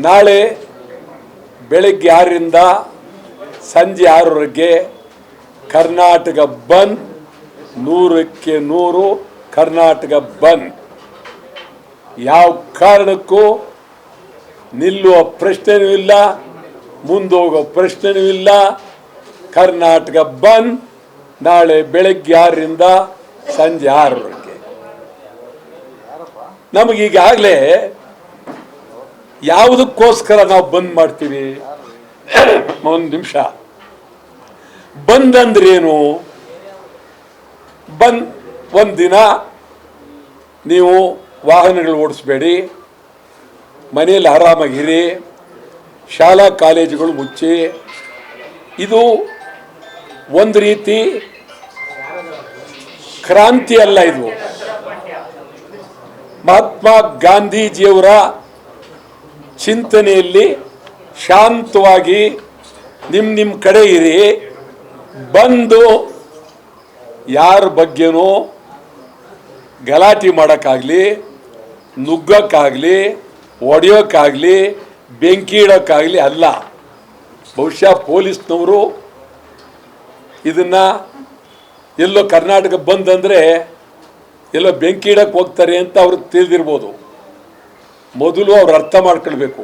ನಾಳೆ ಬೆಳಗ್ಗೆ 6ರಿಂದ ಸಂಜೆ 6ರವರೆಗೆ ಕರ್ನಾಟಕ ಬಂದ್, 100ಕ್ಕೆ 100 ಕರ್ನಾಟಕ ಬಂದ್. ಯಾವ ಕಾರಣಕ್ಕೂ ನಿಲ್ಲುವ ಪ್ರಶ್ನೆಯೂ ಇಲ್ಲ, ಮುಂದೋಗೋ ಪ್ರಶ್ನೆಯೂ ಇಲ್ಲ. ಕರ್ನಾಟಕ ಬಂದ್ ನಾಳೆ ಬೆಳಗ್ಗೆ 6ರಿಂದ ಸಂಜೆ 6ರವರೆಗೆ. ನಮಗೀಗಾಗಲೇ ಯಾವುದಕ್ಕೋಸ್ಕರ ನಾವು ಬಂದ್ ಮಾಡ್ತೀವಿ? ಒಂದು ನಿಮಿಷ. ಬಂದ್ ಅಂದ್ರೇನು? ಬಂದ್ ಒಂದಿನ ನೀವು ವಾಹನಗಳು ಓಡಿಸ್ಬೇಡಿ, ಮನೆಯಲ್ಲಿ ಆರಾಮಾಗಿರಿ, ಶಾಲಾ ಕಾಲೇಜುಗಳು ಮುಚ್ಚಿ. ಇದು ಒಂದು ರೀತಿ ಕ್ರಾಂತಿ ಅಲ್ಲ, ಇದು ಮಹಾತ್ಮ ಗಾಂಧೀಜಿಯವರ ಚಿಂತನೆಯಲ್ಲಿ ಶಾಂತವಾಗಿ ನಿಮ್ಮ ಕಡೆ ಇರಿ. ಬಂದು ಯಾರ ಬಗ್ಗೆನೂ ಗಲಾಟೆ ಮಾಡೋಕ್ಕಾಗಲಿ, ನುಗ್ಗೋಕ್ಕಾಗಲಿ, ಹೊಡೆಯೋಕ್ಕಾಗಲಿ, ಬೆಂಕಿ ಇಡೋಕ್ಕಾಗಲಿ ಅಲ್ಲ. ಬಹುಶಃ ಪೊಲೀಸ್ನವರು ಇದನ್ನು ಎಲ್ಲೋ ಕರ್ನಾಟಕ ಬಂದ್ ಅಂದರೆ ಎಲ್ಲೋ ಬೆಂಕಿ ಇಡಕ್ಕೆ ಹೋಗ್ತಾರೆ ಅಂತ ಅವ್ರಿಗೆ ತಿಳಿದಿರ್ಬೋದು. ಮೊದಲು ಅವ್ರು ಅರ್ಥ ಮಾಡ್ಕೊಳ್ಬೇಕು.